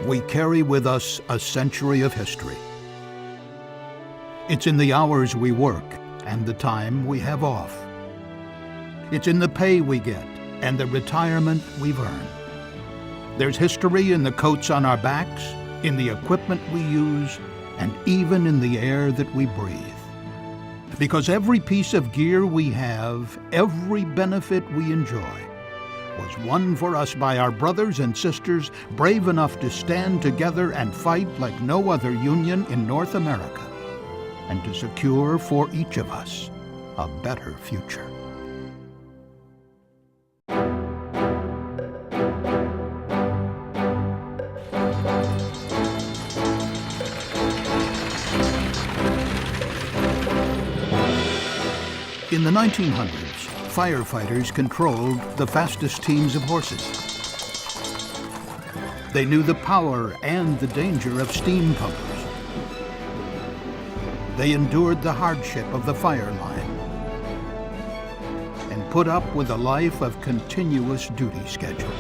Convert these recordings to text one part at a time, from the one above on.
we carry with us a century of history. It's in the hours we work and the time we have off. It's in the pay we get and the retirement we've earned. There's history in the coats on our backs, in the equipment we use, and even in the air that we breathe. Because every piece of gear we have, every benefit we enjoy, was won for us by our brothers and sisters brave enough to stand together and fight like no other union in North America, and to secure for each of us a better future. In the 1900s, firefighters controlled the fastest teams of horses. They knew the power and the danger of steam pumpers. They endured the hardship of the fire line and put up with a life of continuous duty schedules.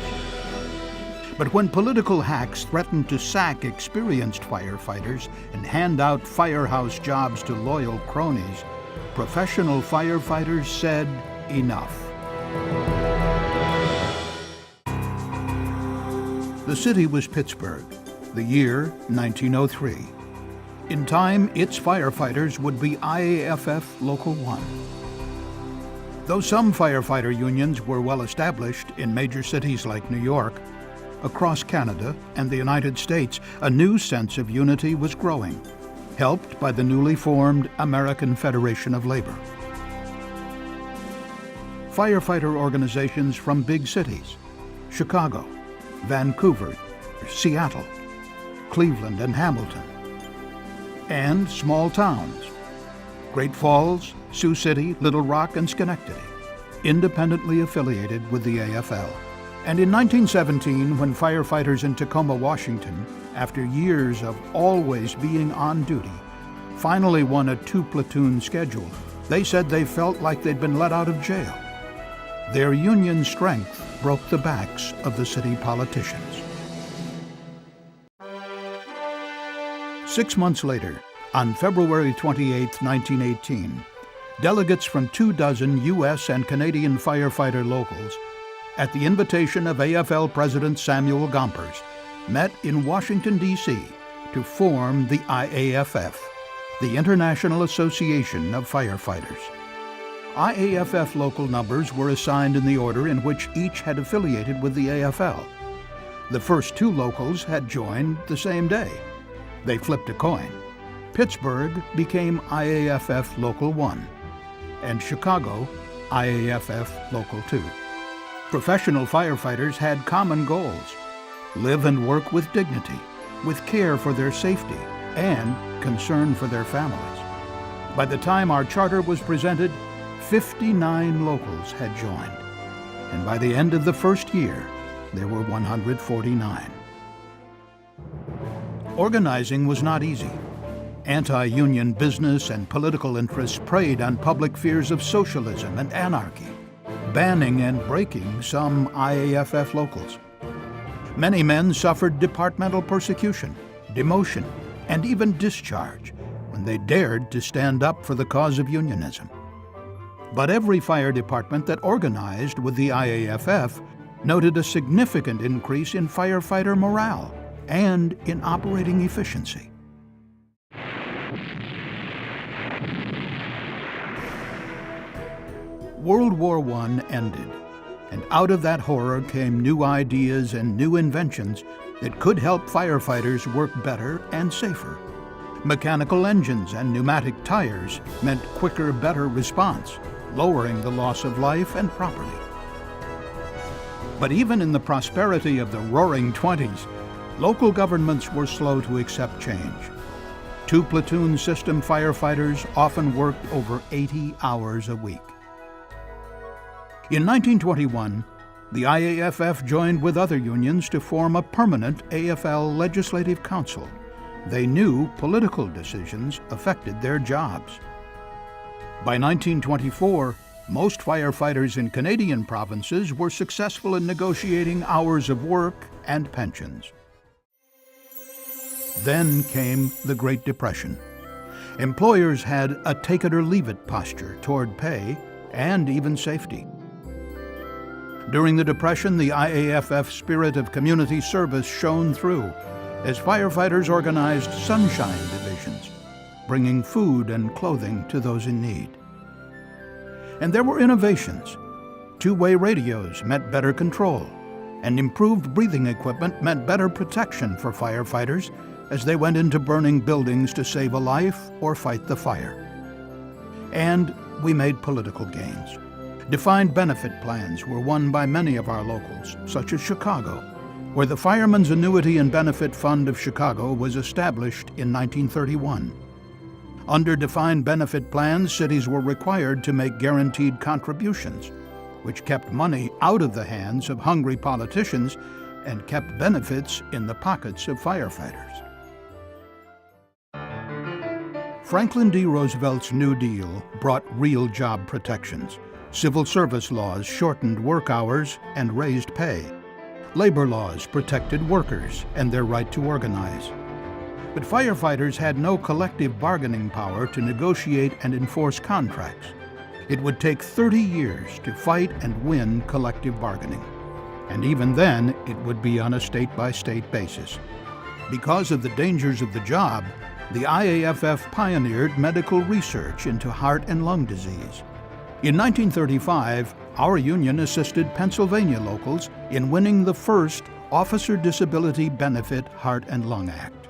But when political hacks threatened to sack experienced firefighters and hand out firehouse jobs to loyal cronies, professional firefighters said enough. The city was Pittsburgh, the year 1903. In time, its firefighters would be IAFF Local 1. Though some firefighter unions were well established in major cities like New York, across Canada and the United States, a new sense of unity was growing, helped by the newly formed American Federation of Labor. Firefighter organizations from big cities, Chicago, Vancouver, Seattle, Cleveland, and Hamilton, and small towns, Great Falls, Sioux City, Little Rock, and Schenectady, independently affiliated with the AFL. And in 1917, when firefighters in Tacoma, Washington, after years of always being on duty, finally won a 2-platoon schedule, they said they felt like they'd been let out of jail. Their union strength broke the backs of the city politicians. 6 months later, on February 28, 1918, delegates from 24 U.S. and Canadian firefighter locals, at the invitation of AFL President Samuel Gompers, met in Washington, D.C. to form the IAFF, the International Association of Firefighters. IAFF local numbers were assigned in the order in which each had affiliated with the AFL. The first 2 locals had joined the same day. They flipped a coin. Pittsburgh became IAFF Local 1, and Chicago, IAFF Local 2. Professional firefighters had common goals: live and work with dignity, with care for their safety, and concern for their families. By the time our charter was presented, 59 locals had joined, and by the end of the first year, there were 149. Organizing was not easy. Anti-union business and political interests preyed on public fears of socialism and anarchy, banning and breaking some IAFF locals. Many men suffered departmental persecution, demotion, and even discharge when they dared to stand up for the cause of unionism. But every fire department that organized with the IAFF noted a significant increase in firefighter morale and in operating efficiency. World War I ended, and out of that horror came new ideas and new inventions that could help firefighters work better and safer. Mechanical engines and pneumatic tires meant quicker, better response, lowering the loss of life and property. But even in the prosperity of the Roaring '20s, local governments were slow to accept change. 2-platoon system firefighters often worked over 80 hours a week. In 1921, the IAFF joined with other unions to form a permanent AFL Legislative Council. They knew political decisions affected their jobs. By 1924, most firefighters in Canadian provinces were successful in negotiating hours of work and pensions. Then came the Great Depression. Employers had a take-it-or-leave-it posture toward pay and even safety. During the Depression, the IAFF spirit of community service shone through as firefighters organized sunshine divisions, bringing food and clothing to those in need. And there were innovations. Two-way radios meant better control, and improved breathing equipment meant better protection for firefighters as they went into burning buildings to save a life or fight the fire. And we made political gains. Defined benefit plans were won by many of our locals, such as Chicago, where the Firemen's Annuity and Benefit Fund of Chicago was established in 1931. Under defined benefit plans, cities were required to make guaranteed contributions, which kept money out of the hands of hungry politicians and kept benefits in the pockets of firefighters. Franklin D. Roosevelt's New Deal brought real job protections. Civil service laws shortened work hours and raised pay. Labor laws protected workers and their right to organize. But firefighters had no collective bargaining power to negotiate and enforce contracts. It would take 30 years to fight and win collective bargaining. And even then, it would be on a state-by-state basis. Because of the dangers of the job, the IAFF pioneered medical research into heart and lung disease. In 1935, our union assisted Pennsylvania locals in winning the first Officer Disability Benefit Heart and Lung Act.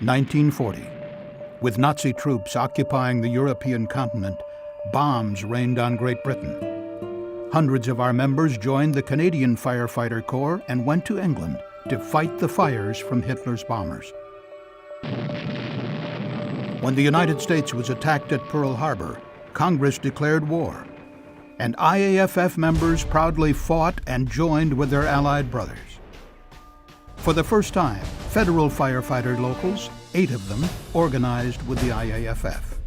1940. With Nazi troops occupying the European continent, bombs rained on Great Britain. Hundreds of our members joined the Canadian Firefighter Corps and went to England to fight the fires from Hitler's bombers. When the United States was attacked at Pearl Harbor, Congress declared war, and IAFF members proudly fought and joined with their Allied brothers. For the first time, federal firefighter locals, 8 of them, organized with the IAFF.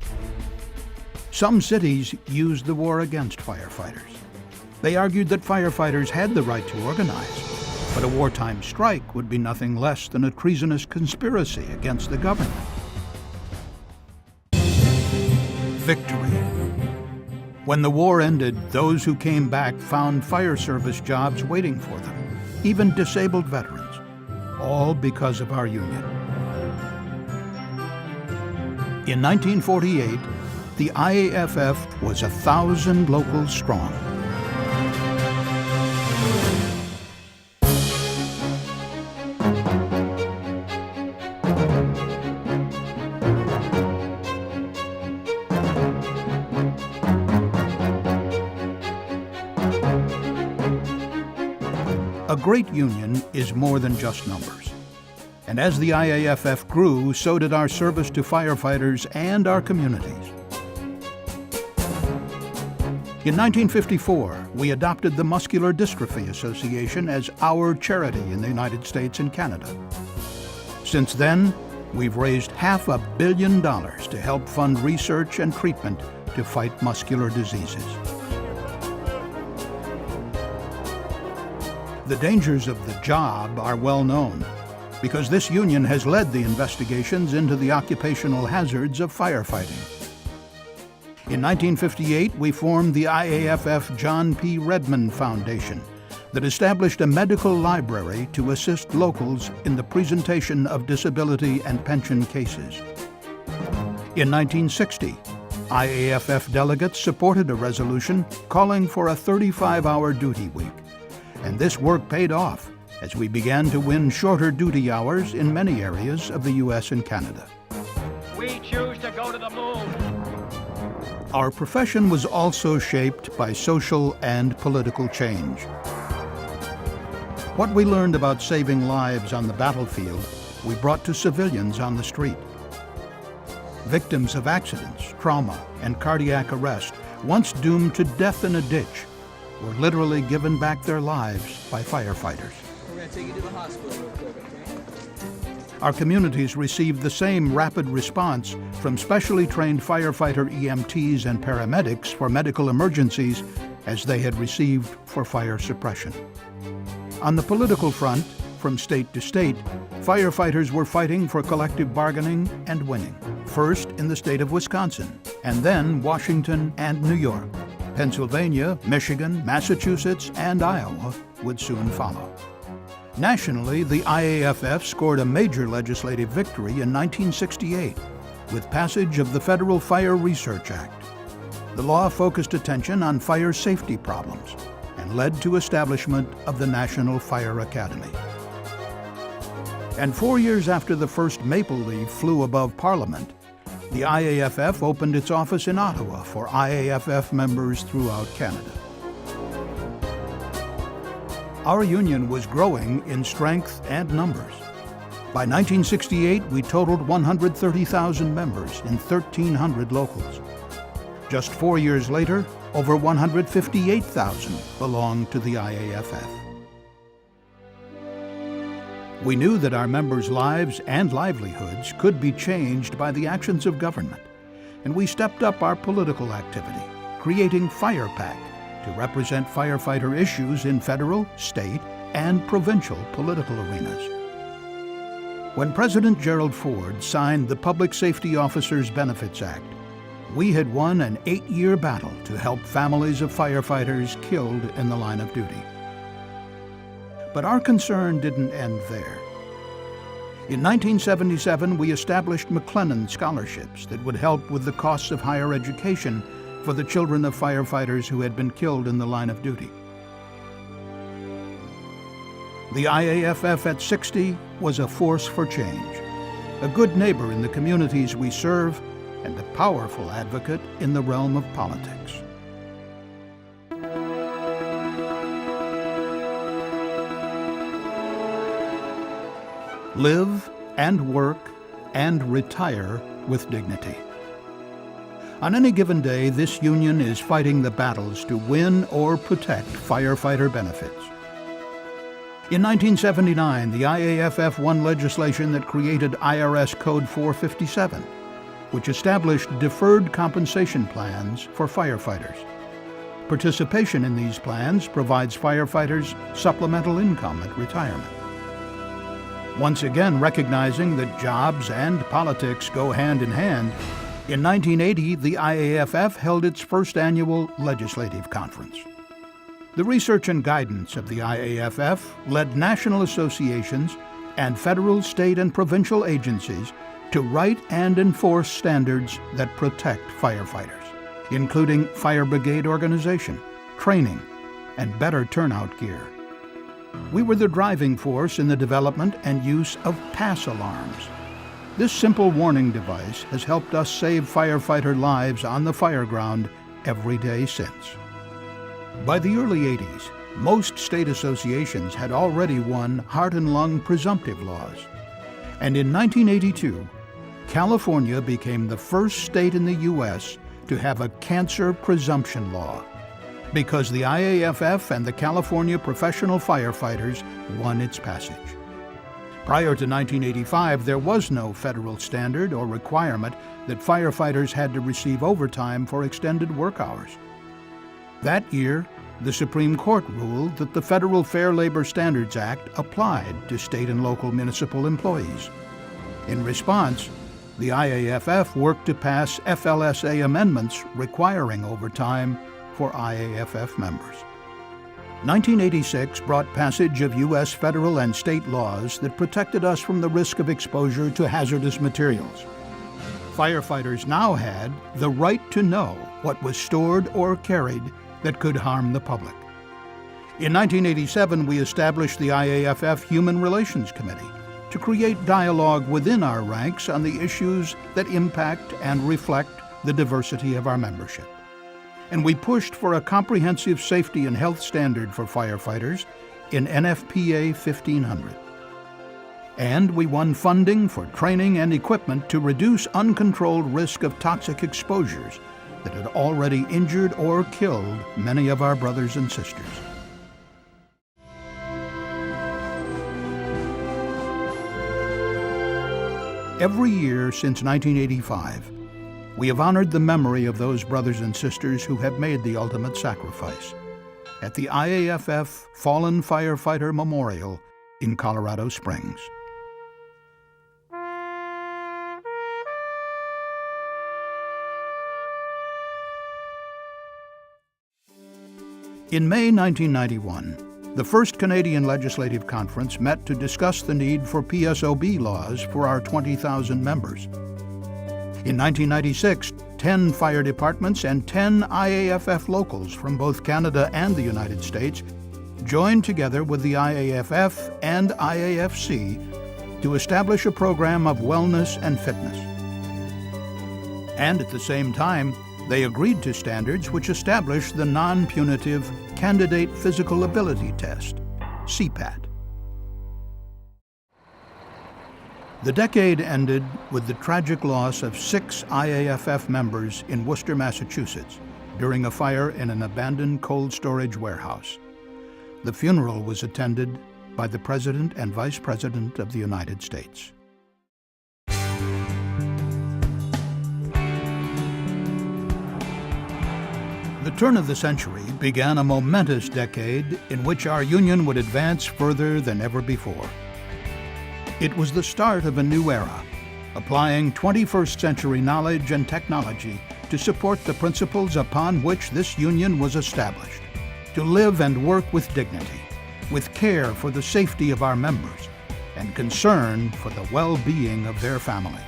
Some cities used the war against firefighters. They argued that firefighters had the right to organize, but a wartime strike would be nothing less than a treasonous conspiracy against the government. Victory. When the war ended, those who came back found fire service jobs waiting for them, even disabled veterans, all because of our union. In 1948, the IAFF was 1,000 locals strong. A great union is more than just numbers. And as the IAFF grew, so did our service to firefighters and our communities. In 1954, we adopted the Muscular Dystrophy Association as our charity in the United States and Canada. Since then, we've raised $500 million to help fund research and treatment to fight muscular diseases. The dangers of the job are well known, because this union has led the investigations into the occupational hazards of firefighting. In 1958, we formed the IAFF John P. Redmond Foundation that established a medical library to assist locals in the presentation of disability and pension cases. In 1960, IAFF delegates supported a resolution calling for a 35-hour duty week, and this work paid off as we began to win shorter duty hours in many areas of the U.S. and Canada. We choose to go to the moon. Our profession was also shaped by social and political change. What we learned about saving lives on the battlefield, we brought to civilians on the street. Victims of accidents, trauma, and cardiac arrest, once doomed to death in a ditch, were literally given back their lives by firefighters. We're going to take you to the hospital real quick, okay? Our communities received the same rapid response from specially trained firefighter EMTs and paramedics for medical emergencies as they had received for fire suppression. On the political front, from state to state, firefighters were fighting for collective bargaining and winning, first in the state of Wisconsin, and then Washington and New York. Pennsylvania, Michigan, Massachusetts, and Iowa would soon follow. Nationally, the IAFF scored a major legislative victory in 1968 with passage of the Federal Fire Research Act. The law focused attention on fire safety problems and led to establishment of the National Fire Academy. And 4 years after the first maple leaf flew above Parliament, the IAFF opened its office in Ottawa for IAFF members throughout Canada. Our union was growing in strength and numbers. By 1968, we totaled 130,000 members in 1,300 locals. Just 4 years later, over 158,000 belonged to the IAFF. We knew that our members' lives and livelihoods could be changed by the actions of government, and we stepped up our political activity, creating Fire PAC to represent firefighter issues in federal, state, and provincial political arenas. When President Gerald Ford signed the Public Safety Officers Benefits Act, we had won an 8-year battle to help families of firefighters killed in the line of duty. But our concern didn't end there. In 1977, we established McLennan Scholarships that would help with the costs of higher education for the children of firefighters who had been killed in the line of duty. The IAFF at 60 was a force for change, a good neighbor in the communities we serve, and a powerful advocate in the realm of politics. Live and work and retire with dignity. On any given day, this union is fighting the battles to win or protect firefighter benefits. In 1979, the IAFF won legislation that created IRS Code 457, which established deferred compensation plans for firefighters. Participation in these plans provides firefighters supplemental income at retirement. Once again recognizing that jobs and politics go hand in hand, in 1980, the IAFF held its first annual legislative conference. The research and guidance of the IAFF led national associations and federal, state, and provincial agencies to write and enforce standards that protect firefighters, including fire brigade organization, training, and better turnout gear. We were the driving force in the development and use of pass alarms. This simple warning device has helped us save firefighter lives on the fire ground every day since. By the early 80s, most state associations had already won heart and lung presumptive laws. And in 1982, California became the first state in the U.S. to have a cancer presumption law, because the IAFF and the California Professional Firefighters won its passage. Prior to 1985, there was no federal standard or requirement that firefighters had to receive overtime for extended work hours. That year, the Supreme Court ruled that the Federal Fair Labor Standards Act applied to state and local municipal employees. In response, the IAFF worked to pass FLSA amendments requiring overtime for IAFF members. 1986 brought passage of U.S. federal and state laws that protected us from the risk of exposure to hazardous materials. Firefighters now had the right to know what was stored or carried that could harm the public. In 1987, we established the IAFF Human Relations Committee to create dialogue within our ranks on the issues that impact and reflect the diversity of our membership. And we pushed for a comprehensive safety and health standard for firefighters in NFPA 1500. And we won funding for training and equipment to reduce uncontrolled risk of toxic exposures that had already injured or killed many of our brothers and sisters. Every year since 1985, we have honored the memory of those brothers and sisters who have made the ultimate sacrifice. at the IAFF Fallen Firefighter Memorial in Colorado Springs. In May 1991, the first Canadian Legislative Conference met to discuss the need for PSOB laws for our 20,000 members. In 1996, 10 fire departments and 10 IAFF locals from both Canada and the United States joined together with the IAFF and IAFC to establish a program of wellness and fitness. And at the same time, they agreed to standards which established the non-punitive Candidate Physical Ability Test, CPAT. The decade ended with the tragic loss of 6 IAFF members in Worcester, Massachusetts, during a fire in an abandoned cold storage warehouse. The funeral was attended by the President and Vice President of the United States. The turn of the century began a momentous decade in which our union would advance further than ever before. It was the start of a new era, applying 21st century knowledge and technology to support the principles upon which this union was established, to live and work with dignity, with care for the safety of our members, and concern for the well-being of their families.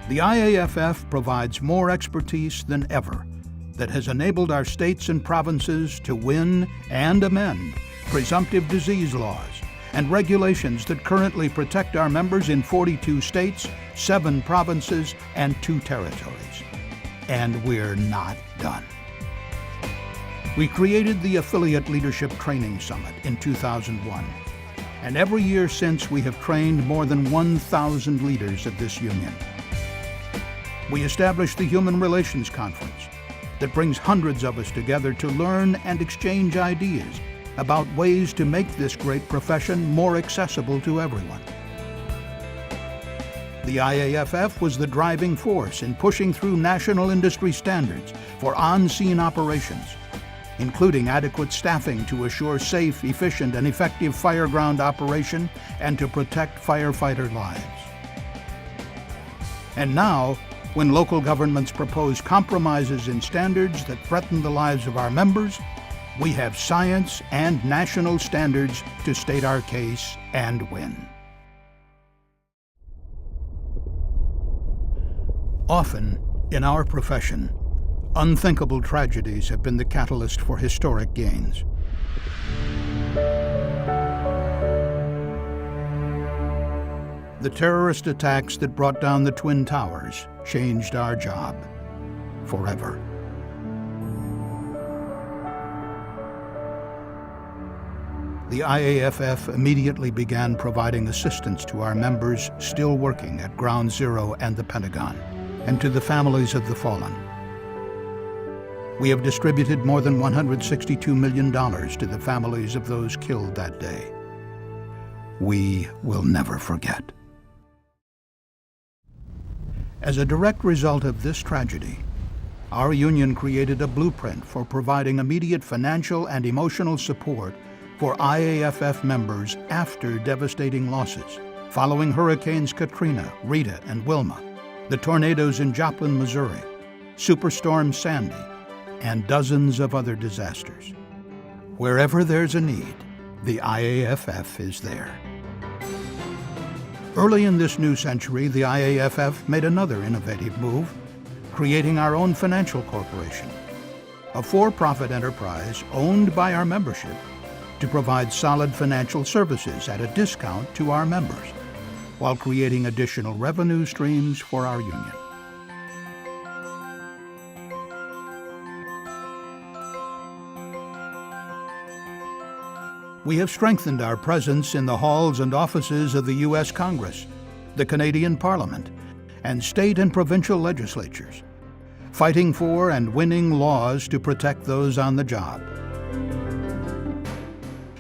The IAFF provides more expertise than ever that has enabled our states and provinces to win and amend presumptive disease laws and regulations that currently protect our members in 42 states, 7 provinces, and 2 territories. And we're not done. We created the Affiliate Leadership Training Summit in 2001, and every year since we have trained more than 1,000 leaders of this union. We established the Human Relations Conference that brings hundreds of us together to learn and exchange ideas about ways to make this great profession more accessible to everyone. The IAFF was the driving force in pushing through national industry standards for on-scene operations, including adequate staffing to assure safe, efficient, and effective fireground operation and to protect firefighter lives. And now, when local governments propose compromises in standards that threaten the lives of our members, we have science and national standards to state our case and win. Often, in our profession, unthinkable tragedies have been the catalyst for historic gains. The terrorist attacks that brought down the Twin Towers changed our job forever. The IAFF immediately began providing assistance to our members still working at Ground Zero and the Pentagon, and to the families of the fallen. We have distributed more than $162 million to the families of those killed that day. We will never forget. As a direct result of this tragedy, our union created a blueprint for providing immediate financial and emotional support for IAFF members after devastating losses, following Hurricanes Katrina, Rita, and Wilma, the tornadoes in Joplin, Missouri, Superstorm Sandy, and dozens of other disasters. Wherever there's a need, the IAFF is there. Early in this new century, the IAFF made another innovative move, creating our own financial corporation, a for-profit enterprise owned by our membership to provide solid financial services at a discount to our members, while creating additional revenue streams for our union. We have strengthened our presence in the halls and offices of the U.S. Congress, the Canadian Parliament, and state and provincial legislatures, fighting for and winning laws to protect those on the job.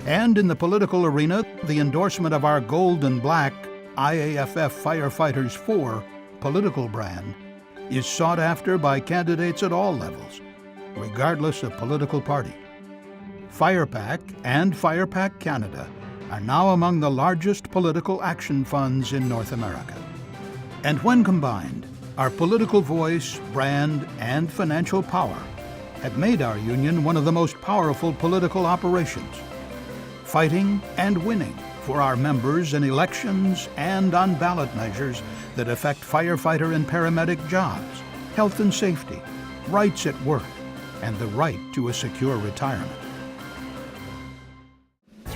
And in the political arena, the endorsement of our gold and black IAFF Firefighters For political brand is sought after by candidates at all levels, regardless of political party. FirePac and FirePac Canada are now among the largest political action funds in North America. And when combined, our political voice, brand, and financial power have made our union one of the most powerful political operations, fighting and winning for our members in elections and on ballot measures that affect firefighter and paramedic jobs, health and safety, rights at work, and the right to a secure retirement.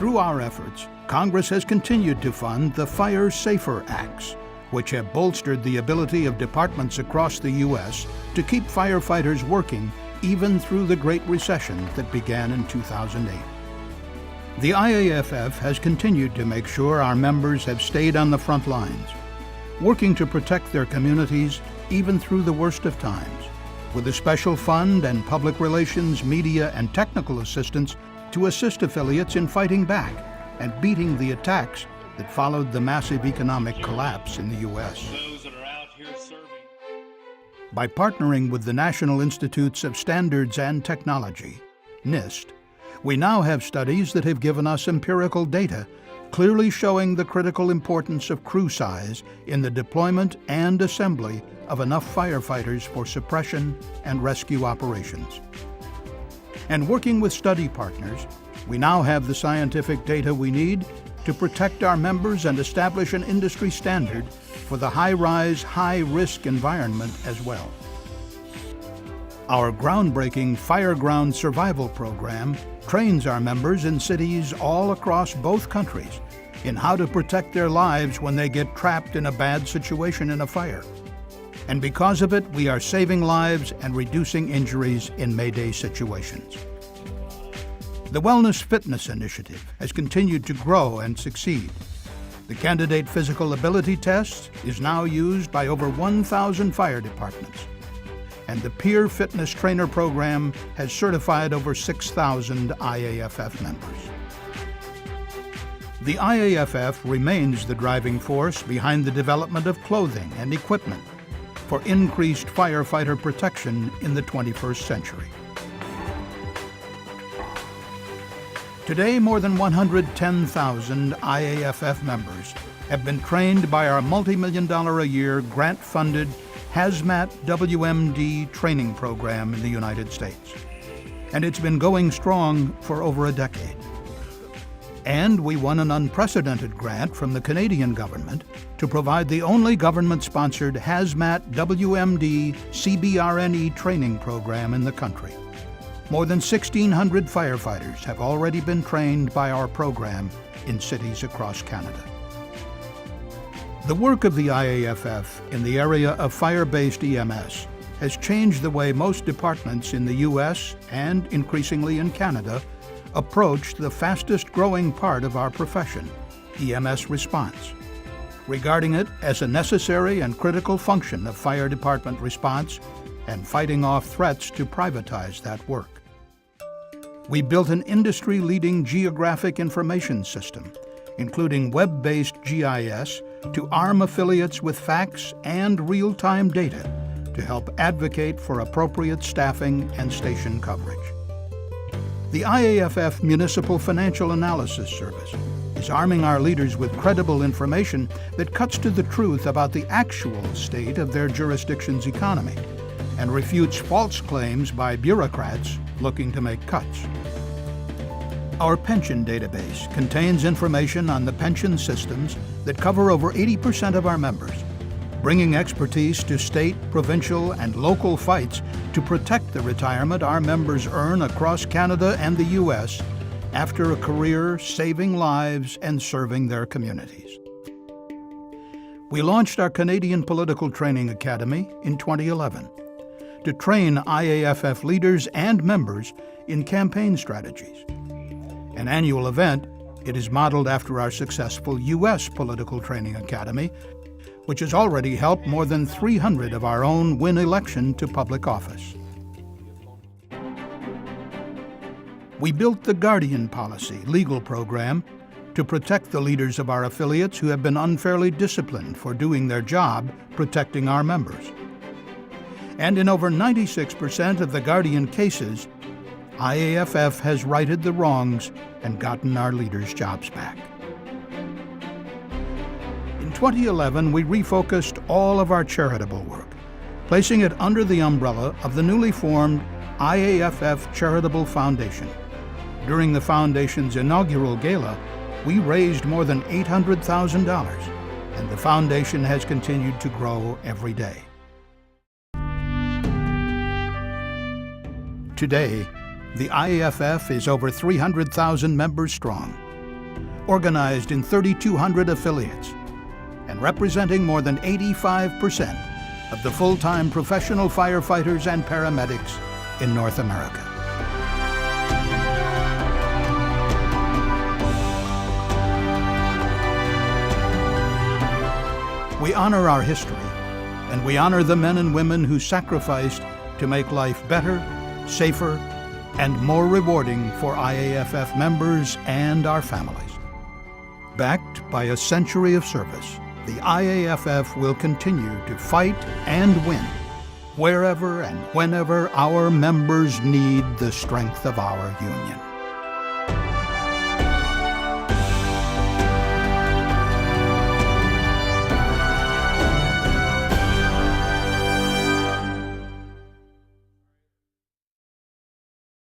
Through our efforts, Congress has continued to fund the Fire Safer Acts, which have bolstered the ability of departments across the U.S. to keep firefighters working even through the Great Recession that began in 2008. The IAFF has continued to make sure our members have stayed on the front lines, working to protect their communities even through the worst of times, with a special fund and public relations, media, and technical assistance to assist affiliates in fighting back and beating the attacks that followed the massive economic collapse in the U.S. By partnering with the National Institutes of Standards and Technology, NIST, we now have studies that have given us empirical data clearly showing the critical importance of crew size in the deployment and assembly of enough firefighters for suppression and rescue operations. And working with study partners, we now have the scientific data we need to protect our members and establish an industry standard for the high-rise, high-risk environment as well. Our groundbreaking Fireground Survival Program trains our members in cities all across both countries in how to protect their lives when they get trapped in a bad situation in a fire. And because of it, we are saving lives and reducing injuries in Mayday situations. The Wellness Fitness Initiative has continued to grow and succeed. The Candidate Physical Ability Test is now used by over 1,000 fire departments. And the Peer Fitness Trainer Program has certified over 6,000 IAFF members. The IAFF remains the driving force behind the development of clothing and equipment for increased firefighter protection in the 21st century. Today, more than 110,000 IAFF members have been trained by our multi-million-dollar-a-year grant-funded Hazmat WMD training program in the United States. And it's been going strong for over a decade. And we won an unprecedented grant from the Canadian government to provide the only government-sponsored Hazmat WMD CBRNE training program in the country. More than 1,600 firefighters have already been trained by our program in cities across Canada. The work of the IAFF in the area of fire-based EMS has changed the way most departments in the U.S. and increasingly in Canada approach the fastest-growing part of our profession, EMS response, regarding it as a necessary and critical function of fire department response and fighting off threats to privatize that work. We built an industry-leading geographic information system, including web-based GIS, to arm affiliates with facts and real-time data to help advocate for appropriate staffing and station coverage. The IAFF Municipal Financial Analysis Service is arming our leaders with credible information that cuts to the truth about the actual state of their jurisdiction's economy and refutes false claims by bureaucrats looking to make cuts. Our pension database contains information on the pension systems that cover over 80% of our members, bringing expertise to state, provincial, and local fights to protect the retirement our members earn across Canada and the U.S. after a career saving lives and serving their communities. We launched our Canadian Political Training Academy in 2011 to train IAFF leaders and members in campaign strategies. An annual event, it is modeled after our successful U.S. Political Training Academy, which has already helped more than 300 of our own win election to public office. We built the Guardian Policy legal program to protect the leaders of our affiliates who have been unfairly disciplined for doing their job protecting our members. And in over 96% of the Guardian cases, IAFF has righted the wrongs and gotten our leaders' jobs back. In 2011, we refocused all of our charitable work, placing it under the umbrella of the newly formed IAFF Charitable Foundation. During the foundation's inaugural gala, we raised more than $800,000, and the foundation has continued to grow every day. Today, the IAFF is over 300,000 members strong, organized in 3,200 affiliates, and representing more than 85% of the full-time professional firefighters and paramedics in North America. We honor our history, and we honor the men and women who sacrificed to make life better, safer, and more rewarding for IAFF members and our families. Backed by a century of service, the IAFF will continue to fight and win wherever and whenever our members need the strength of our union.